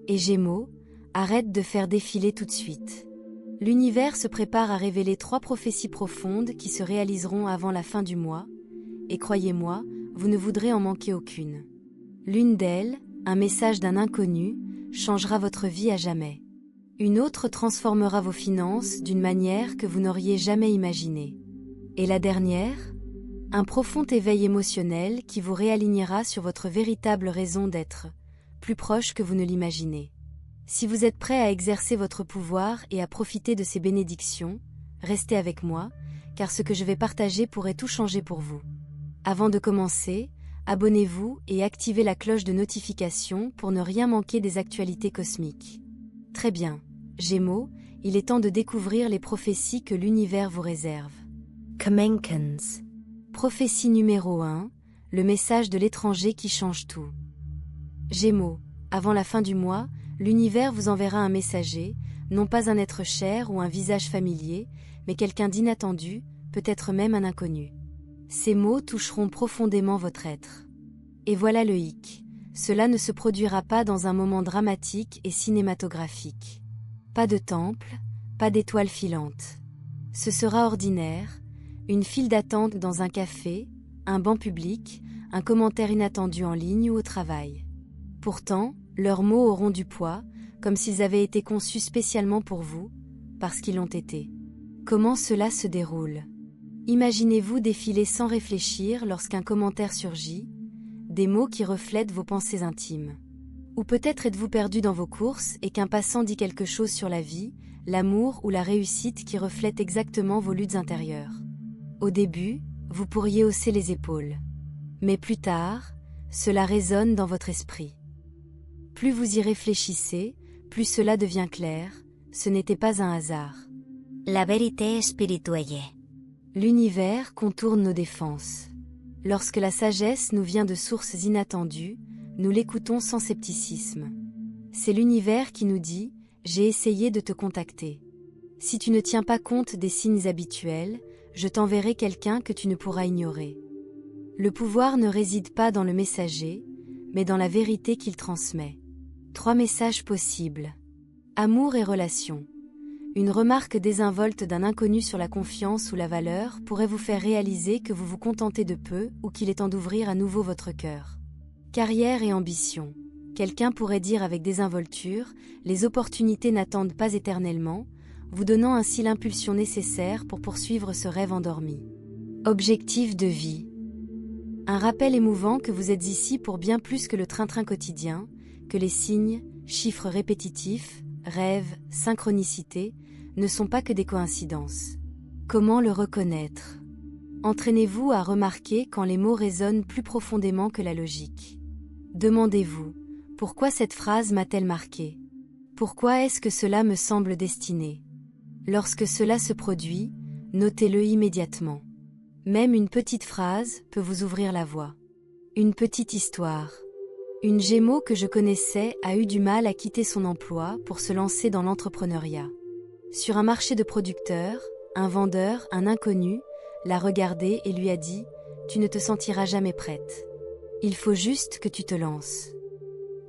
Et Gémeaux, arrête de faire défiler tout de suite. L'univers se prépare à révéler 3 prophéties profondes qui se réaliseront avant la fin du mois, et croyez-moi, vous ne voudrez en manquer aucune. L'une d'elles, un message d'un inconnu, changera votre vie à jamais. Une autre transformera vos finances d'une manière que vous n'auriez jamais imaginée. Et la dernière, un profond éveil émotionnel qui vous réalignera sur votre véritable raison d'être, plus proche que vous ne l'imaginez. Si vous êtes prêt à exercer votre pouvoir et à profiter de ces bénédictions, restez avec moi, car ce que je vais partager pourrait tout changer pour vous. Avant de commencer, abonnez-vous et activez la cloche de notification pour ne rien manquer des actualités cosmiques. Très bien, Gémeaux, il est temps de découvrir les prophéties que l'univers vous réserve. Kamenkans. Prophétie numéro 1, le message de l'étranger qui change tout. Gémeaux, avant la fin du mois, l'univers vous enverra un messager, non pas un être cher ou un visage familier, mais quelqu'un d'inattendu, peut-être même un inconnu. Ces mots toucheront profondément votre être. Et voilà le hic, cela ne se produira pas dans un moment dramatique et cinématographique. Pas de temple, pas d'étoiles filantes. Ce sera ordinaire, une file d'attente dans un café, un banc public, un commentaire inattendu en ligne ou au travail. Pourtant, leurs mots auront du poids, comme s'ils avaient été conçus spécialement pour vous, parce qu'ils l'ont été. Comment cela se déroule? Imaginez-vous défiler sans réfléchir lorsqu'un commentaire surgit, des mots qui reflètent vos pensées intimes. Ou peut-être êtes-vous perdu dans vos courses et qu'un passant dit quelque chose sur la vie, l'amour ou la réussite qui reflète exactement vos luttes intérieures. Au début, vous pourriez hausser les épaules. Mais plus tard, cela résonne dans votre esprit. Plus vous y réfléchissez, plus cela devient clair, ce n'était pas un hasard. La vérité spirituelle. L'univers contourne nos défenses. Lorsque la sagesse nous vient de sources inattendues, nous l'écoutons sans scepticisme. C'est l'univers qui nous dit « J'ai essayé de te contacter. Si tu ne tiens pas compte des signes habituels, je t'enverrai quelqu'un que tu ne pourras ignorer. » Le pouvoir ne réside pas dans le messager, mais dans la vérité qu'il transmet. 3 messages possibles. Amour et relations. Une remarque désinvolte d'un inconnu sur la confiance ou la valeur pourrait vous faire réaliser que vous vous contentez de peu ou qu'il est temps d'ouvrir à nouveau votre cœur. Carrière et ambition. Quelqu'un pourrait dire avec désinvolture, les opportunités n'attendent pas éternellement, vous donnant ainsi l'impulsion nécessaire pour poursuivre ce rêve endormi. Objectif de vie. Un rappel émouvant que vous êtes ici pour bien plus que le train-train quotidien, que les signes, chiffres répétitifs, rêves, synchronicités, ne sont pas que des coïncidences. Comment le reconnaître? Entraînez-vous à remarquer quand les mots résonnent plus profondément que la logique. Demandez-vous, pourquoi cette phrase m'a-t-elle marqué? Pourquoi est-ce que cela me semble destiné? Lorsque cela se produit, notez-le immédiatement. Même une petite phrase peut vous ouvrir la voie. Une petite histoire. Une Gémeaux que je connaissais a eu du mal à quitter son emploi pour se lancer dans l'entrepreneuriat. Sur un marché de producteurs, un vendeur, un inconnu, l'a regardée et lui a dit « Tu ne te sentiras jamais prête. Il faut juste que tu te lances. »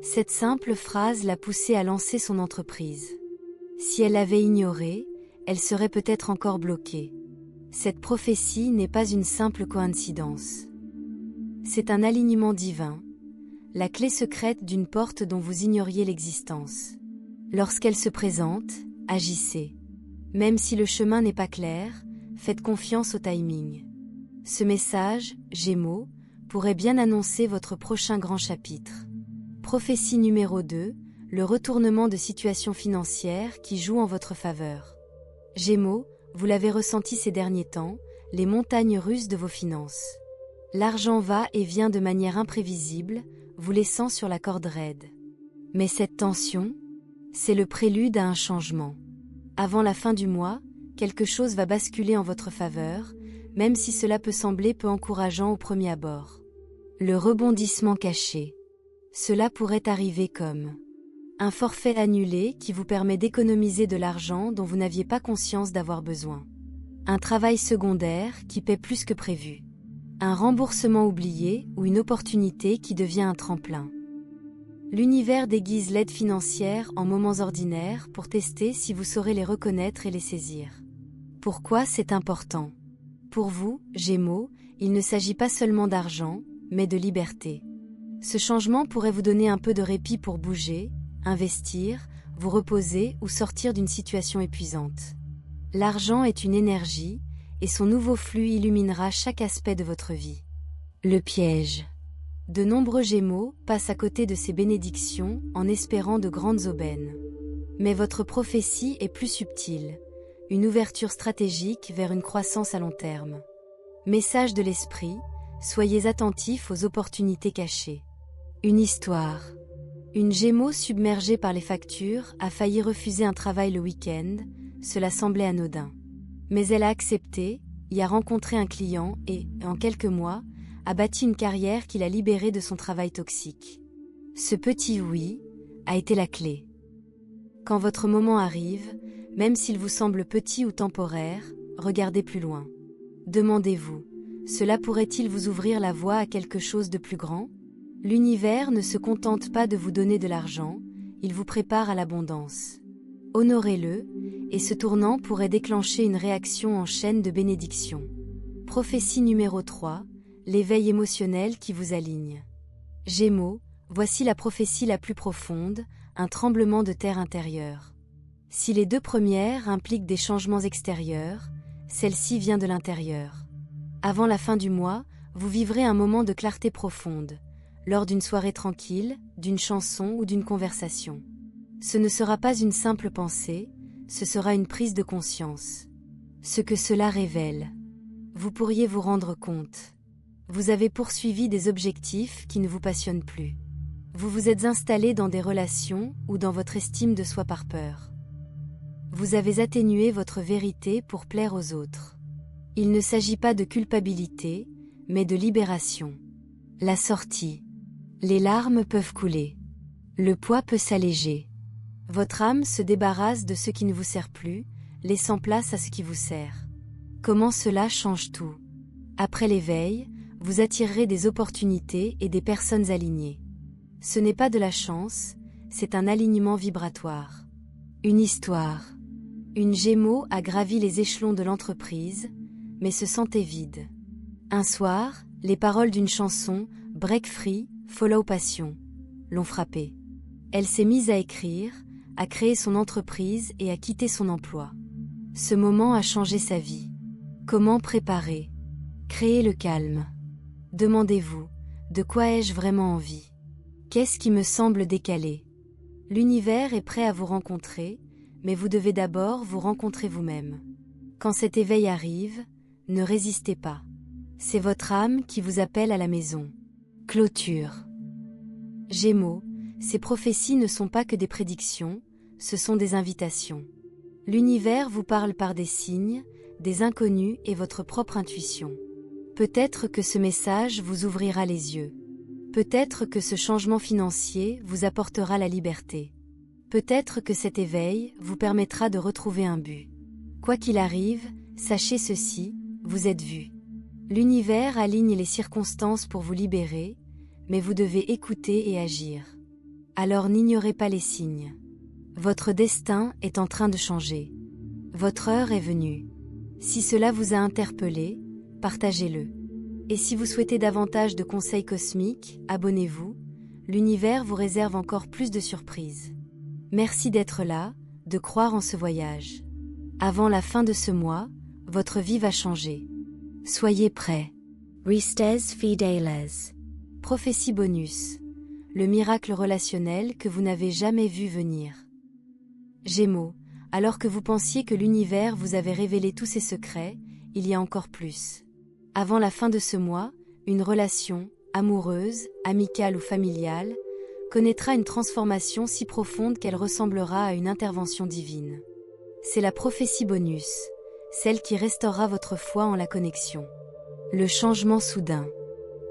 Cette simple phrase l'a poussée à lancer son entreprise. Si elle l'avait ignorée, elle serait peut-être encore bloquée. Cette prophétie n'est pas une simple coïncidence. C'est un alignement divin, la clé secrète d'une porte dont vous ignoriez l'existence. Lorsqu'elle se présente, agissez. Même si le chemin n'est pas clair, faites confiance au timing. Ce message, Gémeaux, pourrait bien annoncer votre prochain grand chapitre. Prophétie numéro 2, le retournement de situation financière qui joue en votre faveur. Gémeaux, vous l'avez ressenti ces derniers temps, les montagnes russes de vos finances. L'argent va et vient de manière imprévisible, vous laissant sur la corde raide. Mais cette tension, c'est le prélude à un changement. Avant la fin du mois, quelque chose va basculer en votre faveur, même si cela peut sembler peu encourageant au premier abord. Le rebondissement caché. Cela pourrait arriver comme un forfait annulé qui vous permet d'économiser de l'argent dont vous n'aviez pas conscience d'avoir besoin. Un travail secondaire qui paie plus que prévu. Un remboursement oublié ou une opportunité qui devient un tremplin. L'univers déguise l'aide financière en moments ordinaires pour tester si vous saurez les reconnaître et les saisir. Pourquoi c'est important? Pour vous, Gémeaux, il ne s'agit pas seulement d'argent, mais de liberté. Ce changement pourrait vous donner un peu de répit pour bouger, investir, vous reposer ou sortir d'une situation épuisante. L'argent est une énergie, et son nouveau flux illuminera chaque aspect de votre vie. Le piège. De nombreux Gémeaux passent à côté de ces bénédictions en espérant de grandes aubaines. Mais votre prophétie est plus subtile, une ouverture stratégique vers une croissance à long terme. Message de l'esprit, soyez attentifs aux opportunités cachées. Une histoire. Une Gémeaux submergée par les factures a failli refuser un travail le week-end, cela semblait anodin. Mais elle a accepté, y a rencontré un client et, en quelques mois, a bâti une carrière qui l'a libérée de son travail toxique. Ce petit oui a été la clé. Quand votre moment arrive, même s'il vous semble petit ou temporaire, regardez plus loin. Demandez-vous, cela pourrait-il vous ouvrir la voie à quelque chose de plus grand? L'univers ne se contente pas de vous donner de l'argent, il vous prépare à l'abondance. Honorez-le, et ce tournant pourrait déclencher une réaction en chaîne de bénédictions. Prophétie numéro 3, l'éveil émotionnel qui vous aligne. Gémeaux, voici la prophétie la plus profonde, un tremblement de terre intérieur. Si les deux premières impliquent des changements extérieurs, celle-ci vient de l'intérieur. Avant la fin du mois, vous vivrez un moment de clarté profonde, lors d'une soirée tranquille, d'une chanson ou d'une conversation. Ce ne sera pas une simple pensée, ce sera une prise de conscience. Ce que cela révèle. Vous pourriez vous rendre compte. Vous avez poursuivi des objectifs qui ne vous passionnent plus. Vous vous êtes installé dans des relations ou dans votre estime de soi par peur. Vous avez atténué votre vérité pour plaire aux autres. Il ne s'agit pas de culpabilité, mais de libération. La sortie. Les larmes peuvent couler. Le poids peut s'alléger. Votre âme se débarrasse de ce qui ne vous sert plus, laissant place à ce qui vous sert. Comment cela change tout? Après l'éveil, vous attirerez des opportunités et des personnes alignées. Ce n'est pas de la chance, c'est un alignement vibratoire. Une histoire. Une Gémeaux a gravi les échelons de l'entreprise, mais se sentait vide. Un soir, les paroles d'une chanson, Break Free, Follow Passion, l'ont frappée. Elle s'est mise à écrire, à créer son entreprise et à quitter son emploi. Ce moment a changé sa vie. Comment préparer? Créer le calme. Demandez-vous, de quoi ai-je vraiment envie? Qu'est-ce qui me semble décalé? L'univers est prêt à vous rencontrer, mais vous devez d'abord vous rencontrer vous-même. Quand cet éveil arrive, ne résistez pas. C'est votre âme qui vous appelle à la maison. Clôture. Gémeaux, ces prophéties ne sont pas que des prédictions, ce sont des invitations. L'univers vous parle par des signes, des inconnus et votre propre intuition. Peut-être que ce message vous ouvrira les yeux. Peut-être que ce changement financier vous apportera la liberté. Peut-être que cet éveil vous permettra de retrouver un but. Quoi qu'il arrive, sachez ceci, vous êtes vu. L'univers aligne les circonstances pour vous libérer, mais vous devez écouter et agir. Alors n'ignorez pas les signes. Votre destin est en train de changer. Votre heure est venue. Si cela vous a interpellé, partagez-le. Et si vous souhaitez davantage de conseils cosmiques, abonnez-vous. L'univers vous réserve encore plus de surprises. Merci d'être là, de croire en ce voyage. Avant la fin de ce mois, votre vie va changer. Soyez prêts. Restes Fideles. Prophétie bonus. Le miracle relationnel que vous n'avez jamais vu venir. Gémeaux, alors que vous pensiez que l'univers vous avait révélé tous ses secrets, il y a encore plus. Avant la fin de ce mois, une relation, amoureuse, amicale ou familiale, connaîtra une transformation si profonde qu'elle ressemblera à une intervention divine. C'est la prophétie bonus, celle qui restaurera votre foi en la connexion. Le changement soudain.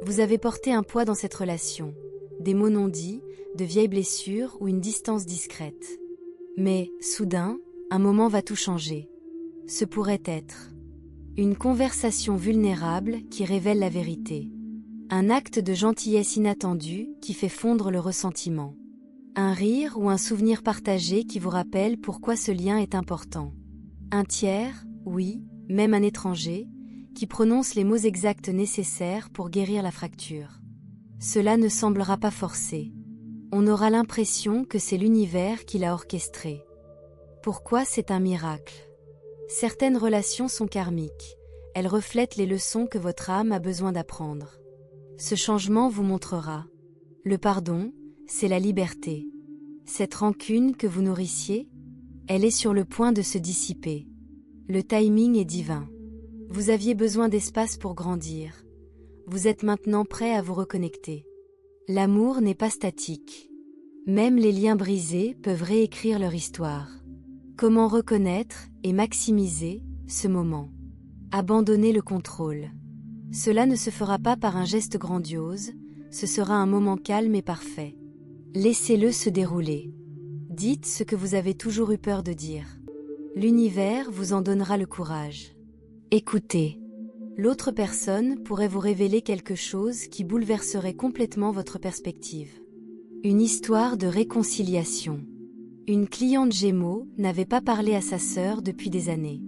Vous avez porté un poids dans cette relation, des mots non dits, de vieilles blessures ou une distance discrète. Mais, soudain, un moment va tout changer. Ce pourrait être une conversation vulnérable qui révèle la vérité. Un acte de gentillesse inattendu qui fait fondre le ressentiment. Un rire ou un souvenir partagé qui vous rappelle pourquoi ce lien est important. Un tiers, oui, même un étranger, qui prononce les mots exacts nécessaires pour guérir la fracture. Cela ne semblera pas forcé. On aura l'impression que c'est l'univers qui l'a orchestré. Pourquoi c'est un miracle? Certaines relations sont karmiques. Elles reflètent les leçons que votre âme a besoin d'apprendre. Ce changement vous montrera. Le pardon, c'est la liberté. Cette rancune que vous nourrissiez, elle est sur le point de se dissiper. Le timing est divin. Vous aviez besoin d'espace pour grandir. Vous êtes maintenant prêt à vous reconnecter. L'amour n'est pas statique. Même les liens brisés peuvent réécrire leur histoire. Comment reconnaître et maximiser ce moment? Abandonnez le contrôle. Cela ne se fera pas par un geste grandiose, ce sera un moment calme et parfait. Laissez-le se dérouler. Dites ce que vous avez toujours eu peur de dire. L'univers vous en donnera le courage. Écoutez. L'autre personne pourrait vous révéler quelque chose qui bouleverserait complètement votre perspective. Une histoire de réconciliation. Une cliente Gémeaux n'avait pas parlé à sa sœur depuis des années.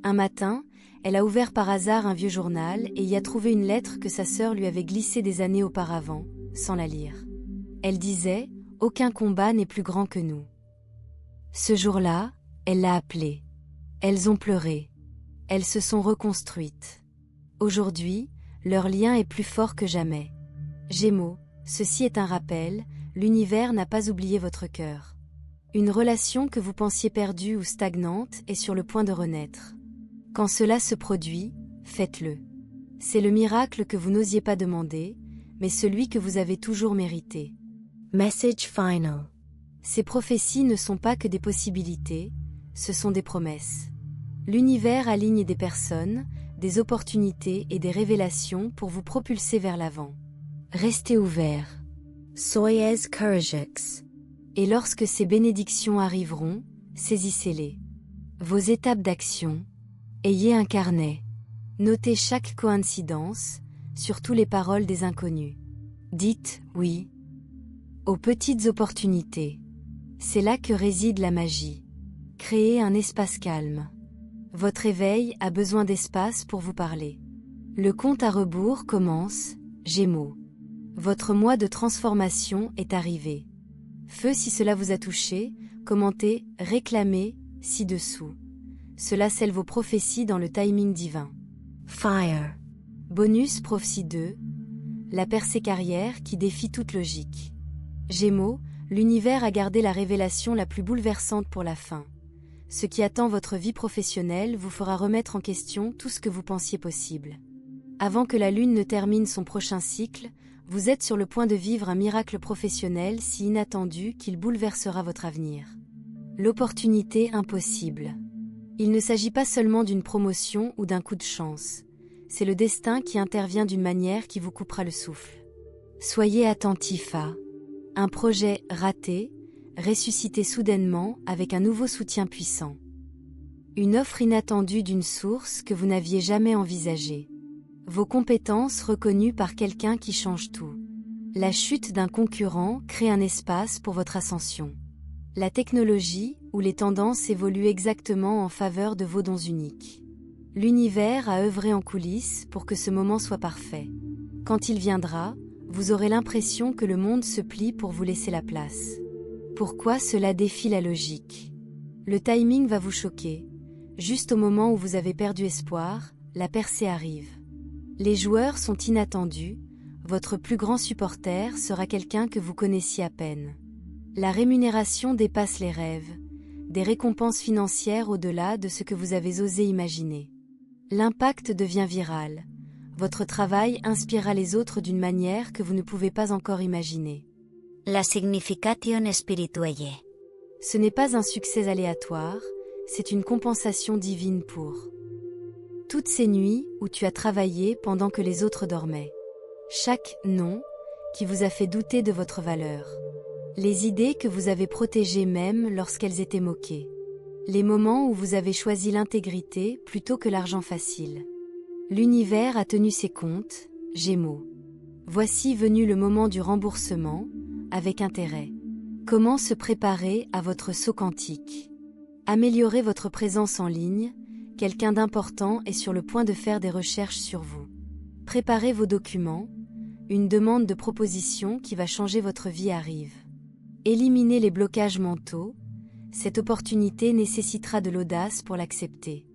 Un matin, elle a ouvert par hasard un vieux journal et y a trouvé une lettre que sa sœur lui avait glissée des années auparavant, sans la lire. Elle disait « Aucun combat n'est plus grand que nous ». Ce jour-là, elle l'a appelée. Elles ont pleuré. Elles se sont reconstruites. Aujourd'hui, leur lien est plus fort que jamais. Gémeaux, ceci est un rappel, l'univers n'a pas oublié votre cœur. Une relation que vous pensiez perdue ou stagnante est sur le point de renaître. Quand cela se produit, faites-le. C'est le miracle que vous n'osiez pas demander, mais celui que vous avez toujours mérité. Message final. Ces prophéties ne sont pas que des possibilités, ce sont des promesses. L'univers aligne des personnes, des opportunités et des révélations pour vous propulser vers l'avant. Restez ouverts. Soyez courageux. Et lorsque ces bénédictions arriveront, saisissez-les. Vos étapes d'action. Ayez un carnet. Notez chaque coïncidence, surtout les paroles des inconnus. Dites « oui » aux petites opportunités. C'est là que réside la magie. Créez un espace calme. Votre éveil a besoin d'espace pour vous parler. Le compte à rebours commence, Gémeaux. Votre mois de transformation est arrivé. Feu si cela vous a touché, commentez, réclamez, ci-dessous. Cela scelle vos prophéties dans le timing divin. Fire. Bonus prophétie 2. La percée carrière qui défie toute logique. Gémeaux, l'univers a gardé la révélation la plus bouleversante pour la fin. Ce qui attend votre vie professionnelle vous fera remettre en question tout ce que vous pensiez possible. Avant que la Lune ne termine son prochain cycle, vous êtes sur le point de vivre un miracle professionnel si inattendu qu'il bouleversera votre avenir. L'opportunité impossible. Il ne s'agit pas seulement d'une promotion ou d'un coup de chance. C'est le destin qui intervient d'une manière qui vous coupera le souffle. Soyez attentifs à un projet raté, ressuscité soudainement avec un nouveau soutien puissant. Une offre inattendue d'une source que vous n'aviez jamais envisagée. Vos compétences reconnues par quelqu'un qui change tout. La chute d'un concurrent crée un espace pour votre ascension. La technologie ou les tendances évoluent exactement en faveur de vos dons uniques. L'univers a œuvré en coulisses pour que ce moment soit parfait. Quand il viendra, vous aurez l'impression que le monde se plie pour vous laisser la place. Pourquoi cela défie la logique? Le timing va vous choquer. Juste au moment où vous avez perdu espoir, la percée arrive. Les joueurs sont inattendus, votre plus grand supporter sera quelqu'un que vous connaissiez à peine. La rémunération dépasse les rêves, des récompenses financières au-delà de ce que vous avez osé imaginer. L'impact devient viral. Votre travail inspirera les autres d'une manière que vous ne pouvez pas encore imaginer. La signification spirituelle. Ce n'est pas un succès aléatoire, c'est une compensation divine pour toutes ces nuits où tu as travaillé pendant que les autres dormaient. Chaque « non » qui vous a fait douter de votre valeur. Les idées que vous avez protégées même lorsqu'elles étaient moquées. Les moments où vous avez choisi l'intégrité plutôt que l'argent facile. L'univers a tenu ses comptes, Gémeaux. Voici venu le moment du remboursement, avec intérêt. Comment se préparer à votre saut quantique? Améliorez votre présence en ligne, quelqu'un d'important est sur le point de faire des recherches sur vous. Préparez vos documents, une demande de proposition qui va changer votre vie arrive. Éliminez les blocages mentaux, cette opportunité nécessitera de l'audace pour l'accepter.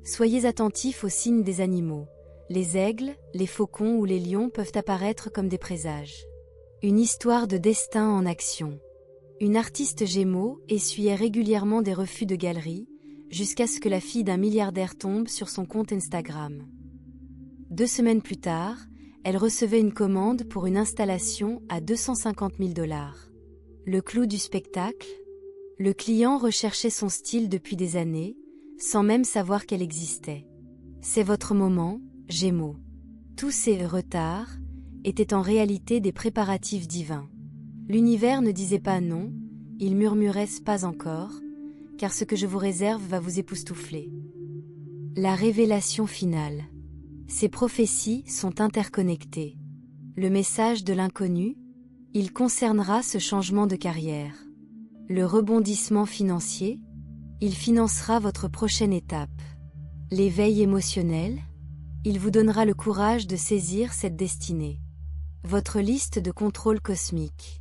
Soyez attentifs aux signes des animaux. Les aigles, les faucons ou les lions peuvent apparaître comme des présages. Une histoire de destin en action. Une artiste Gémeaux essuyait régulièrement des refus de galeries, jusqu'à ce que la fille d'un milliardaire tombe sur son compte Instagram. 2 semaines plus tard, elle recevait une commande pour une installation à 250 000 $. Le clou du spectacle? Le client recherchait son style depuis des années, sans même savoir qu'elle existait. C'est votre moment, Gémeaux. Tous ces retards étaient en réalité des préparatifs divins. L'univers ne disait pas non, il murmurait pas encore, car ce que je vous réserve va vous époustoufler. La révélation finale. Ces prophéties sont interconnectées. Le message de l'inconnu, il concernera ce changement de carrière. Le rebondissement financier, il financera votre prochaine étape. L'éveil émotionnel, il vous donnera le courage de saisir cette destinée. Votre liste de contrôle cosmique.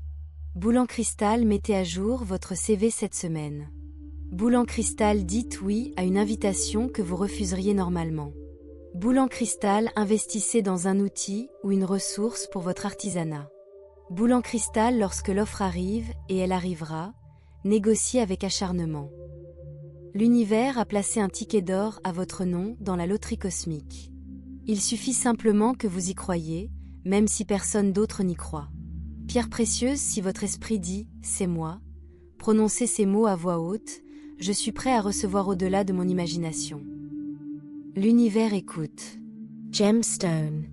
Boule en cristal, mettez à jour votre CV cette semaine. Boule en cristal, dites oui à une invitation que vous refuseriez normalement. Boule en cristal, investissez dans un outil ou une ressource pour votre artisanat. Boule en cristal, lorsque l'offre arrive, et elle arrivera, négociez avec acharnement. L'univers a placé un ticket d'or à votre nom dans la loterie cosmique. Il suffit simplement que vous y croyiez, même si personne d'autre n'y croit. Pierre précieuse, si votre esprit dit « c'est moi », prononcez ces mots à voix haute, je suis prêt à recevoir au-delà de mon imagination. L'univers écoute. Gemstone.